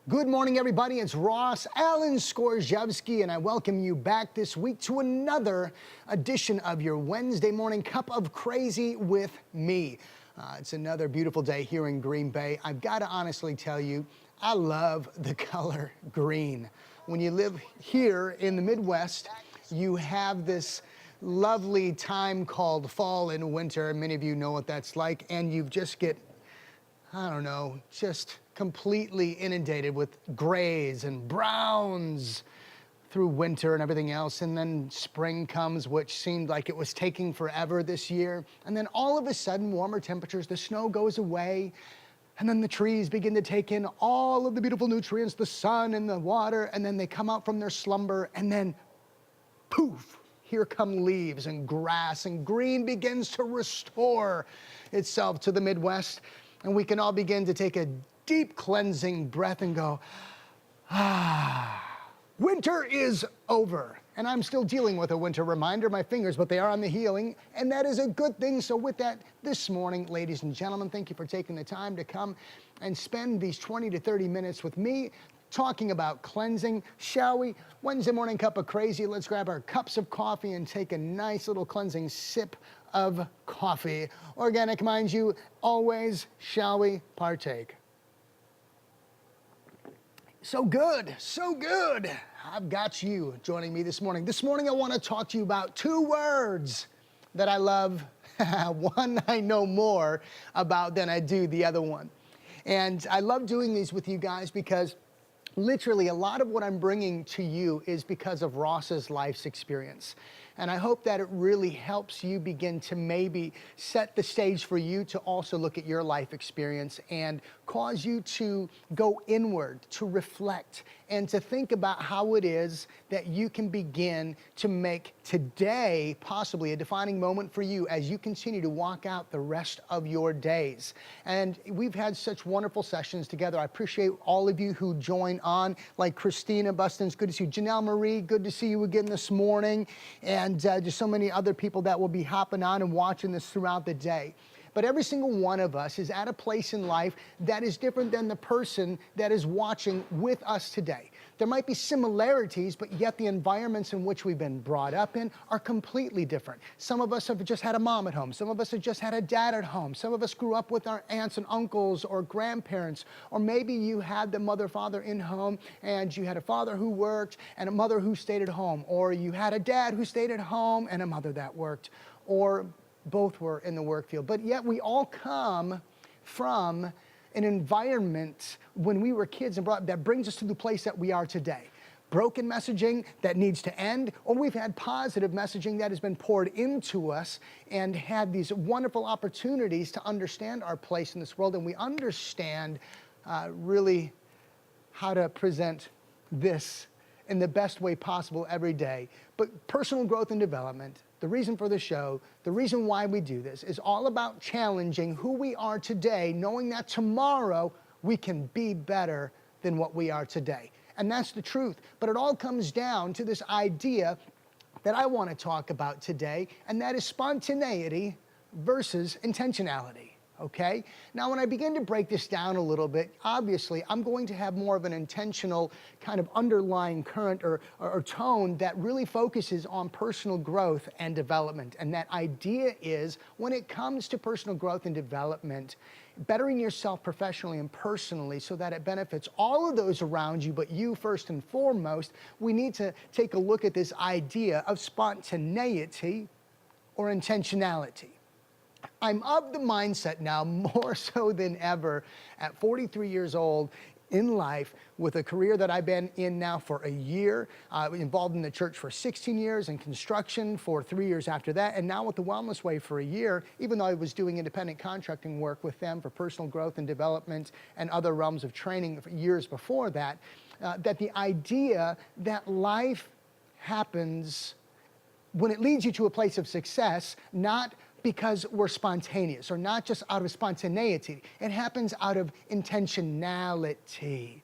Good morning, everybody. It's Ross Alan Skorzewski, and I welcome you back this week to another edition of your Wednesday morning cup of crazy with me. It's another beautiful day here in Green Bay. I've got to honestly tell you, I love the color green. When you live here in the Midwest, you have this lovely time called fall and winter. Many of you know what that's like, and you just get, I don't know, just completely inundated with grays and browns through winter and everything else. And then spring comes, which seemed like it was taking forever this year. And then all of a sudden, warmer temperatures, the snow goes away, and then the trees begin to take in all of the beautiful nutrients, the sun and the water, and then they come out from their slumber, and then poof, here come leaves and grass, and green begins to restore itself to the Midwest. And we can all begin to take a deep cleansing breath and go, winter is over. And I'm still dealing with a winter reminder, my fingers, but they are on the healing, and that is a good thing. So with that, this morning, ladies and gentlemen, thank you for taking the time to come and spend these 20 to 30 minutes with me talking about cleansing. Shall we? Wednesday morning cup of crazy. Let's grab our cups of coffee and take a nice little cleansing sip of coffee. Organic, mind you, always. Shall we partake? So good, so good. I've got you joining me this morning. This morning I want to talk to you about two words that I love. One I know more about than I do the other one. And I love doing these with you guys because literally a lot of what I'm bringing to you is because of Ross's life's experience. And I hope that it really helps you begin to maybe set the stage for you to also look at your life experience and cause you to go inward, to reflect, and to think about how it is that you can begin to make today possibly a defining moment for you as you continue to walk out the rest of your days. And we've had such wonderful sessions together. I appreciate all of you who join on, like Christina Bustins, good to see you. Janelle Marie, good to see you again this morning. And just so many other people that will be hopping on and watching this throughout the day. But every single one of us is at a place in life that is different than the person that is watching with us today. There might be similarities, but yet the environments in which we've been brought up in are completely different. Some of us have just had a mom at home. Some of us have just had a dad at home. Some of us grew up with our aunts and uncles or grandparents. Or maybe you had the mother, father in home, and you had a father who worked and a mother who stayed at home. Or you had a dad who stayed at home and a mother that worked. Or both were in the work field. But yet we all come from an environment when we were kids and that brings us to the place that we are today. Broken messaging that needs to end, or we've had positive messaging that has been poured into us and had these wonderful opportunities to understand our place in this world, and we understand really how to present this in the best way possible every day. But personal growth and development, the reason for the show, the reason why we do this is all about challenging who we are today, knowing that tomorrow we can be better than what we are today. And that's the truth. But it all comes down to this idea that I want to talk about today, and that is spontaneity versus intentionality. Okay? Now, when I begin to break this down a little bit, obviously, I'm going to have more of an intentional kind of underlying current or tone that really focuses on personal growth and development. And that idea is, when it comes to personal growth and development, bettering yourself professionally and personally so that it benefits all of those around you, but you first and foremost, we need to take a look at this idea of spontaneity or intentionality. I'm of the mindset now, more so than ever, at 43 years old in life, with a career that I've been in now for a year, involved in the church for 16 years, and construction for 3 years after that, and now with the Wellness Way for a year, even though I was doing independent contracting work with them for personal growth and development and other realms of training for years before that, that the idea that life happens when it leads you to a place of success, not because we're spontaneous, or not just out of spontaneity. It happens out of intentionality.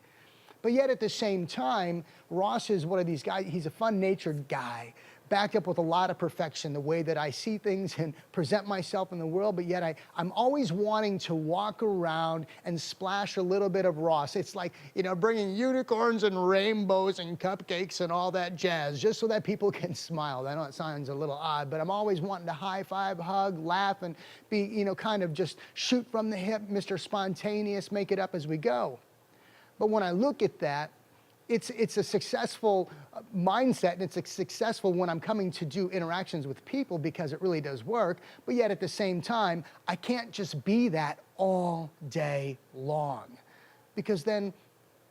But yet at the same time, Ross is one of these guys, he's a fun-natured guy. backed up with a lot of perfection, the way that I see things and present myself in the world, but yet I'm always wanting to walk around and splash a little bit of Ross. It's like, bringing unicorns and rainbows and cupcakes and all that jazz, just so that people can smile. I know it sounds a little odd, but I'm always wanting to high five, hug, laugh, and be, kind of just shoot from the hip, Mr. Spontaneous, make it up as we go. But when I look at that, it's a successful mindset, and it's successful when I'm coming to do interactions with people because it really does work. But yet at the same time, I can't just be that all day long, because then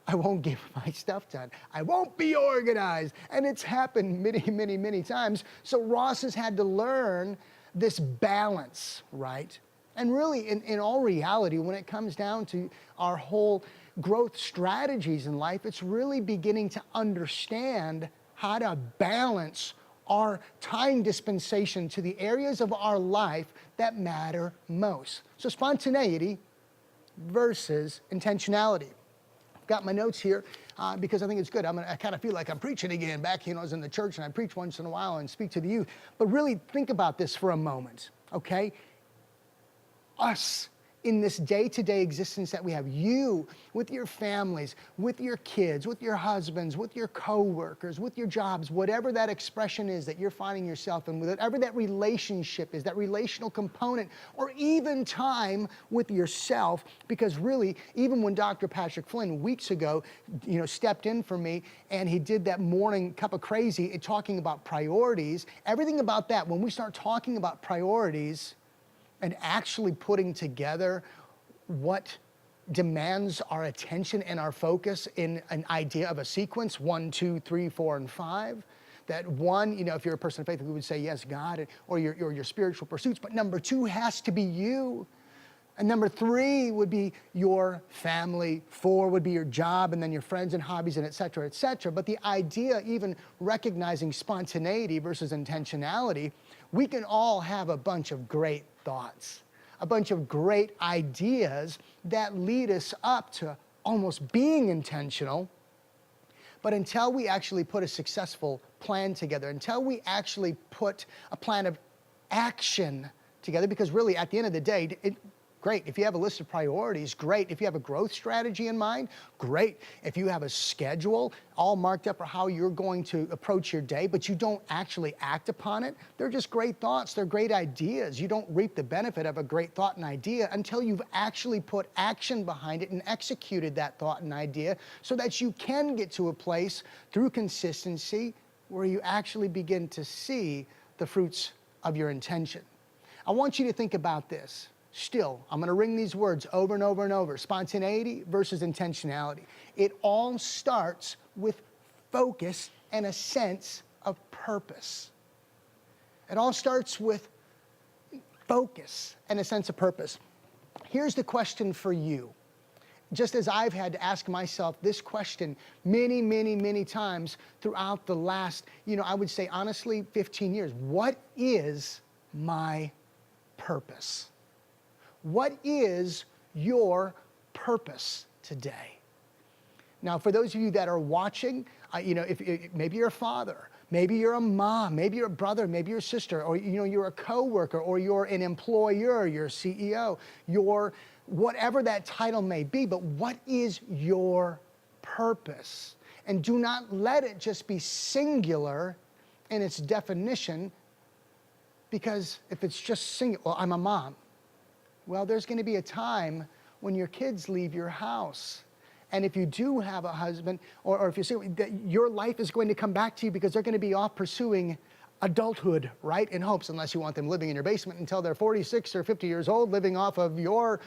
I won't get my stuff done. I won't be organized. And it's happened many, many, many times. So Ross has had to learn this balance, right? And really, in all reality, when it comes down to our whole growth strategies in life, it's really beginning to understand how to balance our time dispensation to the areas of our life that matter most. So spontaneity versus intentionality. I've got my notes here because I think it's good. I kind of feel like I'm preaching again. Back, I was in the church and I preach once in a while and speak to the youth. But really think about this for a moment, okay? Us in this day-to-day existence that we have, you with your families, with your kids, with your husbands, with your co-workers, with your jobs, whatever that expression is that you're finding yourself in, whatever that relationship is, that relational component, or even time with yourself, because really, even when Dr. Patrick Flynn weeks ago, stepped in for me, and he did that morning cup of crazy, talking about priorities, everything about that, when we start talking about priorities, and actually putting together what demands our attention and our focus in an idea of a sequence, 1, 2, 3, 4, and 5. That one, if you're a person of faith, we would say, yes, God, or your spiritual pursuits. But number 2 has to be you. And number 3 would be your family. 4 would be your job, and then your friends and hobbies, and et cetera, et cetera. But the idea, even recognizing spontaneity versus intentionality, we can all have a bunch of great thoughts, a bunch of great ideas that lead us up to almost being intentional. But until we actually put a successful plan together, until we actually put a plan of action together, because really at the end of the day, great. If you have a list of priorities, great. If you have a growth strategy in mind, great. If you have a schedule all marked up for how you're going to approach your day, but you don't actually act upon it, they're just great thoughts. They're great ideas. You don't reap the benefit of a great thought and idea until you've actually put action behind it and executed that thought and idea, so that you can get to a place through consistency where you actually begin to see the fruits of your intention. I want you to think about this. Still, I'm going to ring these words over and over and over. Spontaneity versus intentionality. It all starts with focus and a sense of purpose. It all starts with focus and a sense of purpose. Here's the question for you. Just as I've had to ask myself this question many, many, many times throughout the last, I would say honestly, 15 years. What is my purpose? What is your purpose today? Now, for those of you that are watching, if maybe you're a father, maybe you're a mom, maybe you're a brother, maybe you're a sister, or you're a coworker, or you're an employer, you're a CEO, you're whatever that title may be. But what is your purpose? And do not let it just be singular in its definition, because if it's just singular, well, I'm a mom. Well, there's going to be a time when your kids leave your house. And if you do have a husband, or if you're single, that your life is going to come back to you, because they're going to be off pursuing adulthood, right? In hopes, unless you want them living in your basement until they're 46 or 50 years old, living off of your,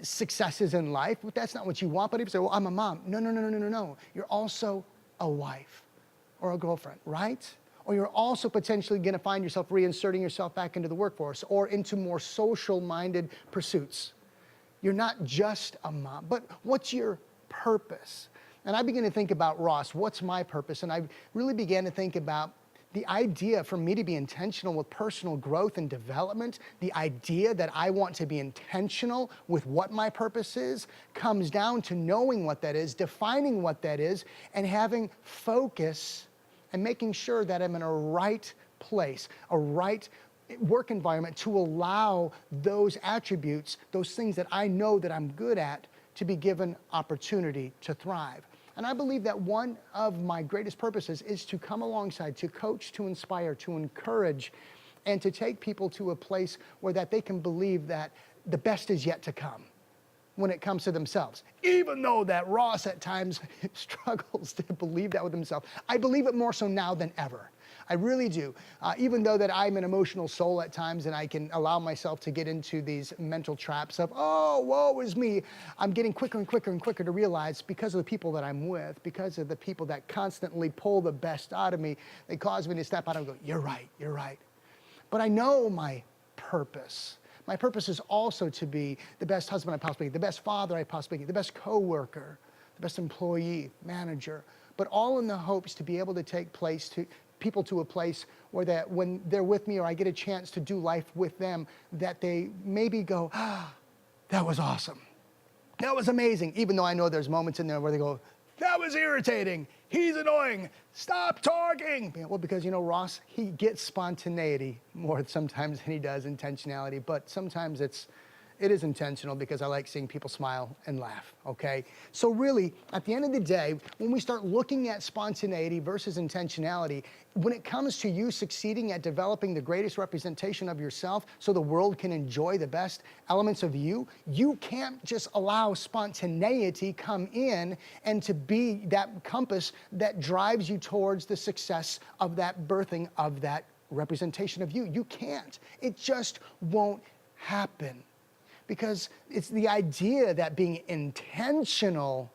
successes in life. But that's not what you want. But if you say, well, I'm a mom. No. You're also a wife or a girlfriend, right? Or you're also potentially going to find yourself reinserting yourself back into the workforce or into more social-minded pursuits. You're not just a mom, but what's your purpose? And I began to think about, Ross, what's my purpose? And I really began to think about the idea for me to be intentional with personal growth and development, the idea that I want to be intentional with what my purpose is, comes down to knowing what that is, defining what that is, and having focus and making sure that I'm in a right place, a right work environment to allow those attributes, those things that I know that I'm good at, to be given opportunity to thrive. And I believe that one of my greatest purposes is to come alongside, to coach, to inspire, to encourage, and to take people to a place where that they can believe that the best is yet to come when it comes to themselves. Even though that Ross at times struggles to believe that with himself, I believe it more so now than ever. I really do. Even though that I'm an emotional soul at times and I can allow myself to get into these mental traps of, oh, woe is me, I'm getting quicker and quicker and quicker to realize, because of the people that I'm with, because of the people that constantly pull the best out of me, they cause me to step out and go, you're right, you're right. But I know my purpose. My purpose is also to be the best husband I possibly can, the best father I possibly can, the best coworker, the best employee, manager, but all in the hopes to be able to take people to a place where that when they're with me or I get a chance to do life with them, that they maybe go, ah, that was awesome. That was amazing. Even though I know there's moments in there where they go, that was irritating. He's annoying. Stop talking. Well, because Ross, he gets spontaneity more sometimes than he does intentionality, but sometimes it is intentional because I like seeing people smile and laugh, okay? So really, at the end of the day, when we start looking at spontaneity versus intentionality, when it comes to you succeeding at developing the greatest representation of yourself so the world can enjoy the best elements of you, you can't just allow spontaneity come in and to be that compass that drives you towards the success of that birthing of that representation of you. You can't. It just won't happen. Because it's the idea that being intentional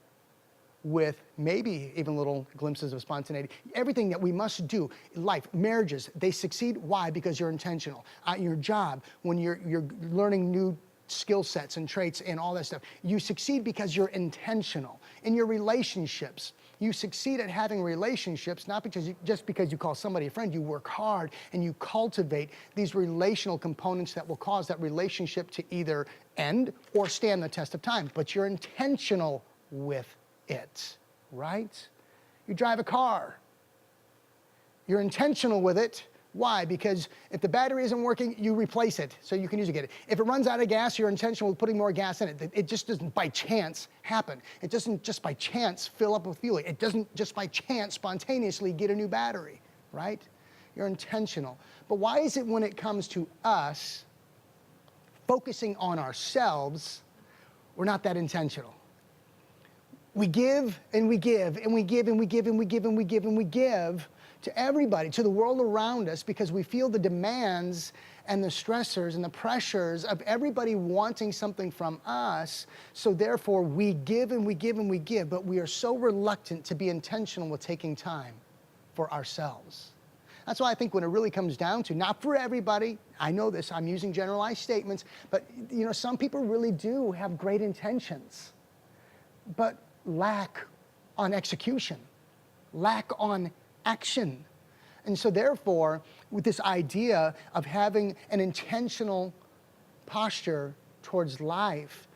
with maybe even little glimpses of spontaneity, everything that we must do in life, marriages, they succeed. Why? Because you're intentional. Your job, when you're learning new skill sets and traits and all that stuff, you succeed because you're intentional. In your relationships, you succeed at having relationships, not just because you call somebody a friend. You work hard and you cultivate these relational components that will cause that relationship to either end or stand the test of time. But you're intentional with it, right? You drive a car. You're intentional with it. Why? Because if the battery isn't working, you replace it so you can use it again. If it runs out of gas, you're intentional with putting more gas in it. It just doesn't by chance happen. It doesn't just by chance fill up with fuel. It doesn't just by chance spontaneously get a new battery, right? You're intentional. But why is it when it comes to us focusing on ourselves, we're not that intentional? We give and we give and we give and we give and we give and we give and we give to everybody, to the world around us, because we feel the demands and the stressors and the pressures of everybody wanting something from us. So therefore, we give and we give and we give, but we are so reluctant to be intentional with taking time for ourselves. That's why I think when it really comes down to, not for everybody, I know this, I'm using generalized statements, but some people really do have great intentions, but lack on execution, lack on action. And so therefore, with this idea of having an intentional posture towards life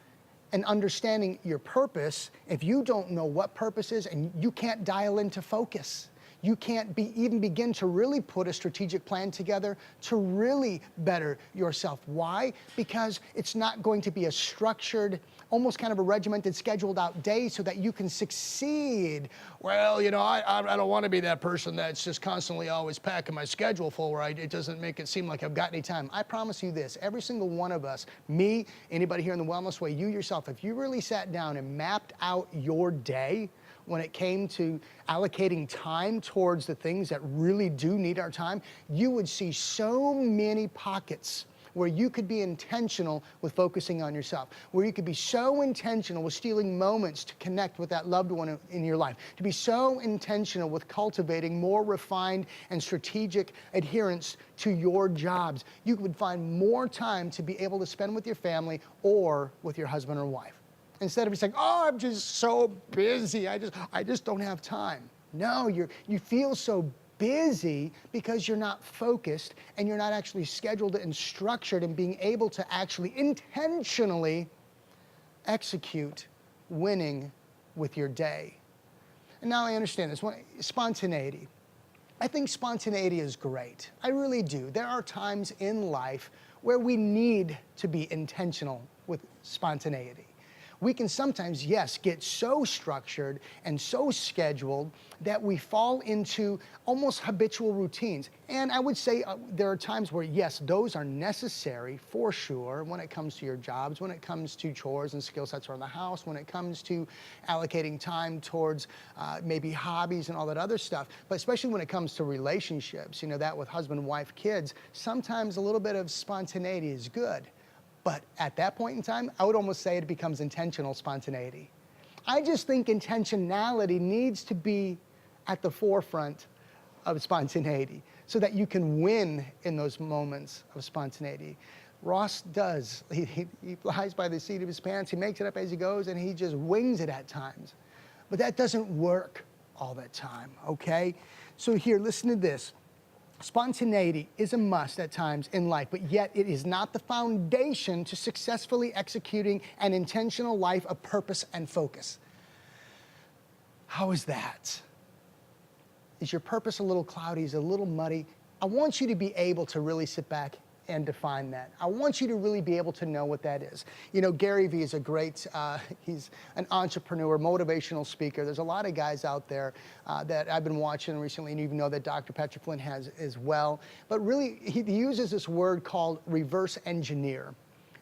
and understanding your purpose, if you don't know what purpose is and you can't dial into focus, you can't even begin to really put a strategic plan together to really better yourself. Why? Because it's not going to be a structured, almost kind of a regimented, scheduled out day so that you can succeed. Well, I don't want to be that person that's just constantly always packing my schedule full where it doesn't make it seem like I've got any time. I promise you this, every single one of us, me, anybody here in the Wellness Way, you yourself, if you really sat down and mapped out your day, when it came to allocating time towards the things that really do need our time, you would see so many pockets where you could be intentional with focusing on yourself, where you could be so intentional with stealing moments to connect with that loved one in your life, to be so intentional with cultivating more refined and strategic adherence to your jobs. You would find more time to be able to spend with your family or with your husband or wife. Instead of just saying, oh, I'm just so busy, I just don't have time. No, you feel so busy because you're not focused and you're not actually scheduled and structured and being able to actually intentionally execute winning with your day. And now I understand this. Spontaneity. I think spontaneity is great. I really do. There are times in life where we need to be intentional with spontaneity. We can sometimes, yes, get so structured and so scheduled that we fall into almost habitual routines. And I would say there are times where, yes, those are necessary for sure when it comes to your jobs, when it comes to chores and skill sets around the house, when it comes to allocating time towards maybe hobbies and all that other stuff. But especially when it comes to relationships, that with husband, wife, kids, sometimes a little bit of spontaneity is good. But at that point in time, I would almost say it becomes intentional spontaneity. I just think intentionality needs to be at the forefront of spontaneity so that you can win in those moments of spontaneity. Ross does. He flies by the seat of his pants, he makes it up as he goes, and he just wings it at times. But that doesn't work all the time, okay? So here, listen to this. Spontaneity is a must at times in life, but yet it is not the foundation to successfully executing an intentional life of purpose and focus. How is that? Is your purpose a little cloudy? Is it a little muddy? I want you to be able to really sit back and define that. I want you to really be able to know what that is. Gary Vee is a great, he's an entrepreneur, motivational speaker. There's a lot of guys out there that I've been watching recently, and you know that Dr. Patrick Flynn has as well. But really, he uses this word called reverse engineer.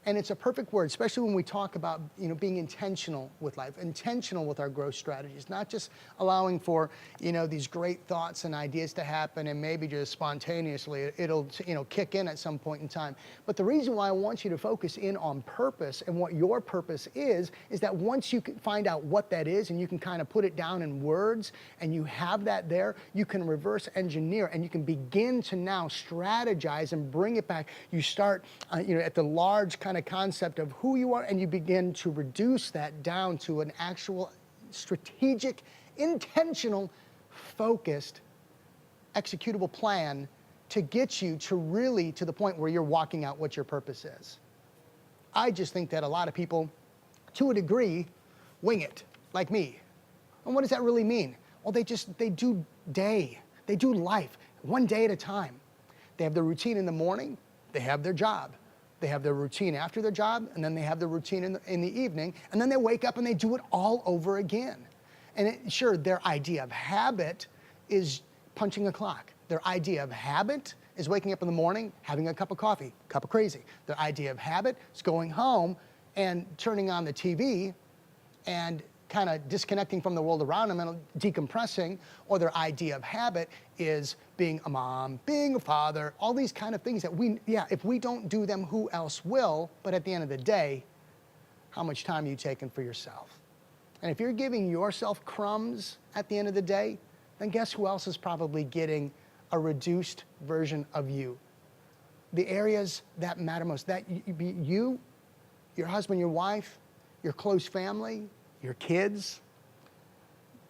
And it's a perfect word, especially when we talk about being intentional with life, intentional with our growth strategies, not just allowing for these great thoughts and ideas to happen and maybe just spontaneously it'll kick in at some point in time. But the reason why I want you to focus in on purpose and what your purpose is that once you can find out what that is and you can kind of put it down in words and you have that there, you can reverse engineer and you can begin to now strategize and bring it back. You start at the large kind of concept of who you are, and you begin to reduce that down to an actual strategic, intentional, focused, executable plan to get you to the point where you're walking out what your purpose is. I just think that a lot of people, to a degree, wing it, like me. And what does that really mean? Well, they do life, one day at a time. They have their routine in the morning, they have their job. They have their routine after their job, and then they have their routine in the evening, and then they wake up and they do it all over again. And sure, their idea of habit is punching a clock. Their idea of habit is waking up in the morning, having a cup of coffee, cup of crazy. Their idea of habit is going home and turning on the TV and kind of disconnecting from the world around them and decompressing, or their idea of habit is being a mom, being a father, all these kind of things that if we don't do them, who else will? But at the end of the day, how much time are you taking for yourself? And if you're giving yourself crumbs at the end of the day, then guess who else is probably getting a reduced version of you? The areas that matter most, that you, your husband, your wife, your close family, your kids,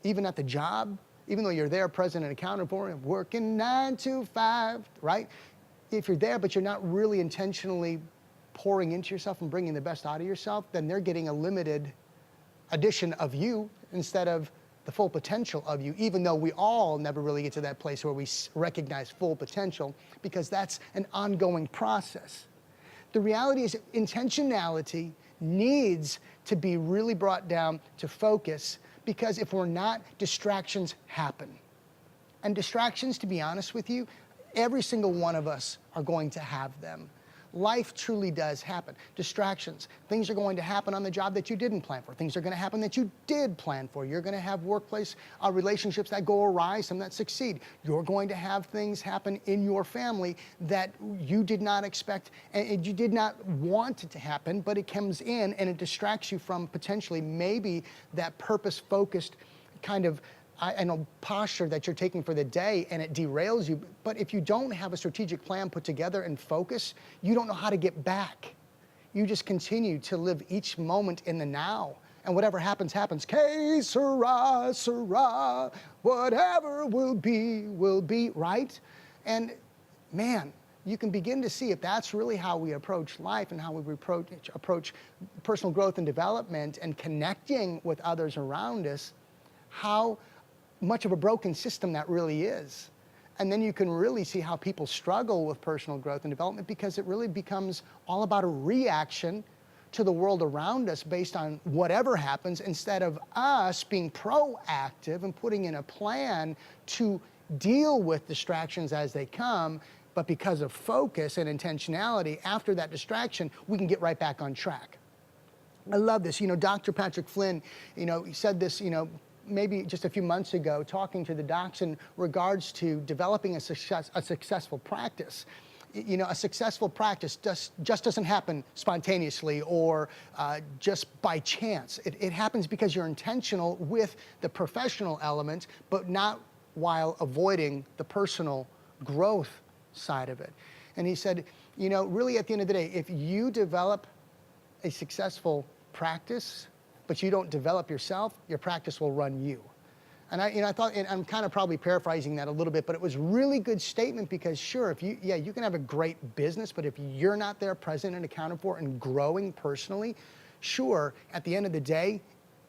even at the job, even though you're there present and accounted for, and working 9 to 5, right? If you're there, but you're not really intentionally pouring into yourself and bringing the best out of yourself, then they're getting a limited edition of you instead of the full potential of you, even though we all never really get to that place where we recognize full potential, because that's an ongoing process. The reality is intentionality needs to be really brought down to focus, because if we're not, distractions happen. And distractions, to be honest with you, every single one of us are going to have them. Life truly does happen. Distractions. Things are going to happen on the job that you didn't plan for. Things are going to happen that you did plan for. You're going to have workplace relationships that go awry, some that succeed. You're going to have things happen in your family that you did not expect and you did not want it to happen, but it comes in and it distracts you from potentially maybe that purpose-focused kind of posture that you're taking for the day, and it derails you. But if you don't have a strategic plan put together and focus, you don't know how to get back. You just continue to live each moment in the now. And whatever happens, happens. Que sera, sera. Whatever will be, right? And man, you can begin to see if that's really how we approach life and how we approach personal growth and development and connecting with others around us, how much of a broken system that really is. And then you can really see how people struggle with personal growth and development, because it really becomes all about a reaction to the world around us based on whatever happens, instead of us being proactive and putting in a plan to deal with distractions as they come. But because of focus and intentionality, after that distraction, we can get right back on track. I love this. Dr. Patrick Flynn, he said this, maybe just a few months ago, talking to the docs in regards to developing a successful practice. A successful practice just doesn't happen spontaneously or just by chance. It happens because you're intentional with the professional element, but not while avoiding the personal growth side of it. And he said, really at the end of the day, if you develop a successful practice, but you don't develop yourself, your practice will run you. And I thought, and I'm kind of probably paraphrasing that a little bit, but it was a really good statement, because sure, you can have a great business, but if you're not there present and accounted for and growing personally, sure, at the end of the day,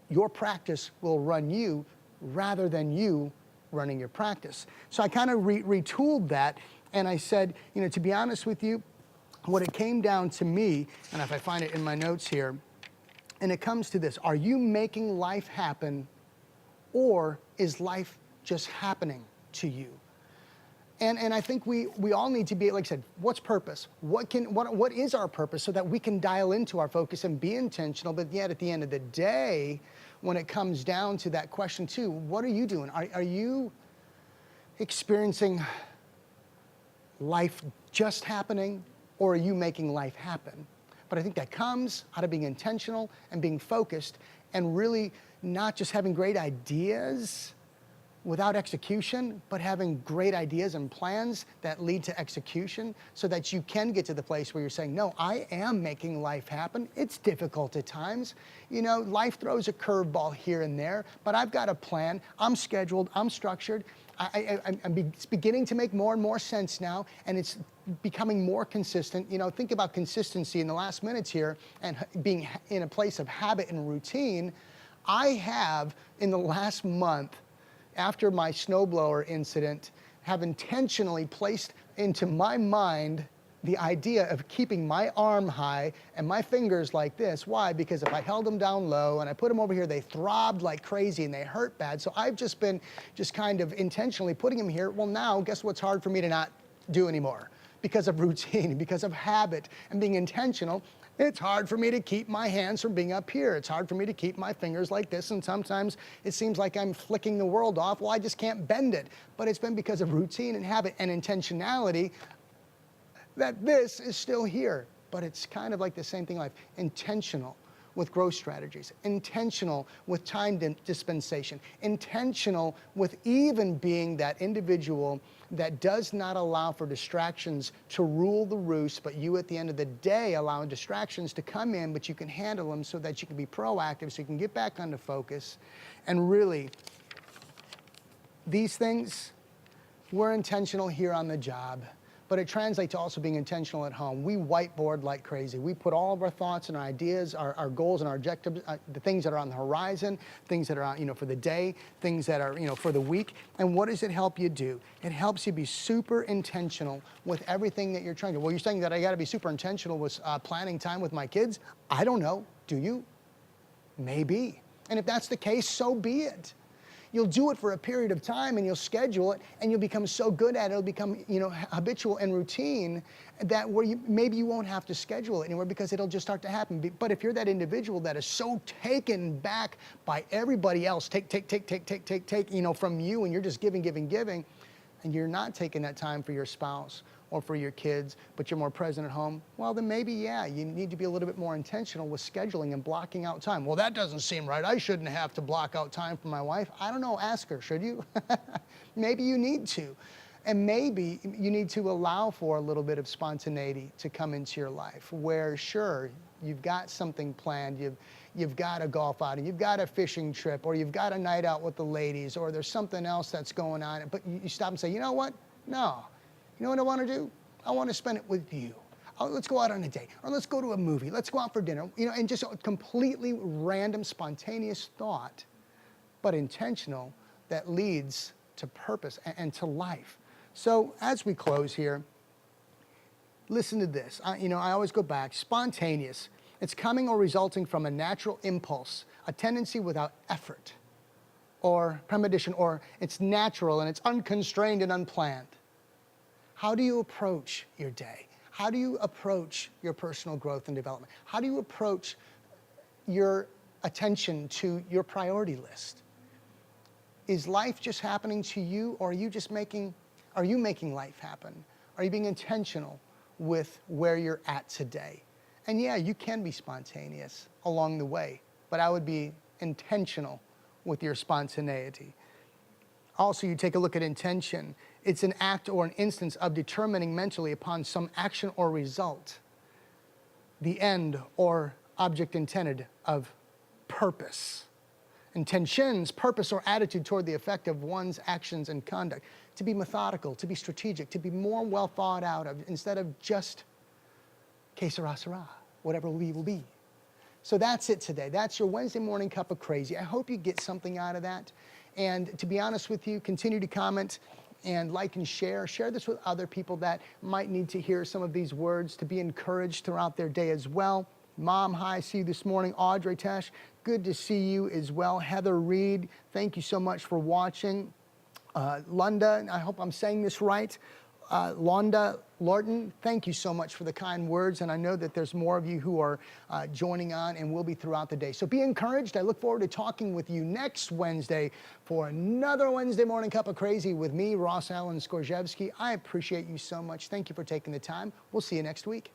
your practice will run you rather than you running your practice. So I kind of retooled that, and I said, to be honest with you, what it came down to me, and if I find it in my notes here, and it comes to this: are you making life happen, or is life just happening to you? And I think we all need to be, like I said, what's purpose? What is our purpose, so that we can dial into our focus and be intentional? But yet at the end of the day, when it comes down to that question too, what are you doing? Are you experiencing life just happening, or are you making life happen? But I think that comes out of being intentional and being focused, and really not just having great ideas without execution, but having great ideas and plans that lead to execution, so that you can get to the place where you're saying, no, I am making life happen. It's difficult at times. Life throws a curveball here and there, but I've got a plan. I'm scheduled, I'm structured. It's beginning to make more and more sense now, and it's becoming more consistent. Think about consistency in the last minutes here, and being in a place of habit and routine. I have, in the last month, after my snowblower incident, have intentionally placed into my mind the idea of keeping my arm high and my fingers like this. Why? Because if I held them down low and I put them over here, they throbbed like crazy and they hurt bad. So I've just been kind of intentionally putting them here. Well, now guess what's hard for me to not do anymore? Because of routine, because of habit and being intentional. It's hard for me to keep my hands from being up here. It's hard for me to keep my fingers like this, and sometimes it seems like I'm flicking the world off. Well, I just can't bend it. But it's been because of routine and habit and intentionality that this is still here. But it's kind of like the same thing in life. Intentional with growth strategies, intentional with time dispensation, intentional with even being that individual that does not allow for distractions to rule the roost, but you at the end of the day allowing distractions to come in, but you can handle them so that you can be proactive, so you can get back onto focus. And really, these things, we're intentional here on the job, but it translates to also being intentional at home. We whiteboard like crazy. We put all of our thoughts and our ideas, our goals and our objectives, the things that are on the horizon, things that are on, for the day, things that are, for the week. And what does it help you do? It helps you be super intentional with everything that you're trying to do. Well, you're saying that I got to be super intentional with planning time with my kids? I don't know. Do you? Maybe. And if that's the case, so be it. You'll do it for a period of time and you'll schedule it and you'll become so good at it, it'll become, habitual and routine that maybe you won't have to schedule it anymore because it'll just start to happen. But if you're that individual that is so taken back by everybody else, take, from you, and you're just giving, and you're not taking that time for your spouse or for your kids, but you're more present at home, well, then maybe, you need to be a little bit more intentional with scheduling and blocking out time. Well, that doesn't seem right. I shouldn't have to block out time for my wife. I don't know, ask her, should you? Maybe you need to. And maybe you need to allow for a little bit of spontaneity to come into your life, where sure, you've got something planned, you've got a golf outing, you've got a fishing trip, or you've got a night out with the ladies, or there's something else that's going on, but you stop and say, you know what? No. You know what I want to do? I want to spend it with you. Let's go out on a date, or let's go to a movie, let's go out for dinner, and just a completely random, spontaneous thought, but intentional, that leads to purpose and to life. So as we close here, listen to this. I always go back. Spontaneous. It's coming or resulting from a natural impulse, a tendency without effort or premeditation, or it's natural and it's unconstrained and unplanned. How do you approach your day? How do you approach your personal growth and development? How do you approach your attention to your priority list? Is life just happening to you, or are you making life happen? Are you being intentional with where you're at today? And yeah, you can be spontaneous along the way, but I would be intentional with your spontaneity. Also, you take a look at intention. It's an act or an instance of determining mentally upon some action or result, the end or object intended of purpose. Intentions, purpose or attitude toward the effect of one's actions and conduct. To be methodical, to be strategic, to be more well thought out of, instead of just que sera, sera, whatever will be. So that's it today. That's your Wednesday morning cup of crazy. I hope you get something out of that. And to be honest with you, continue to comment and like and share. Share this with other people that might need to hear some of these words to be encouraged throughout their day as well. Mom, hi, see you this morning. Audrey Tesh, good to see you as well. Heather Reed, thank you so much for watching. Lunda, I hope I'm saying this right. Londa Lorton, thank you so much for the kind words, and I know that there's more of you who are joining on and will be throughout the day. So be encouraged. I look forward to talking with you next Wednesday for another Wednesday morning cup of crazy with me, Ross Allen Skorzewski. I appreciate you so much. Thank you for taking the time. We'll see you next week.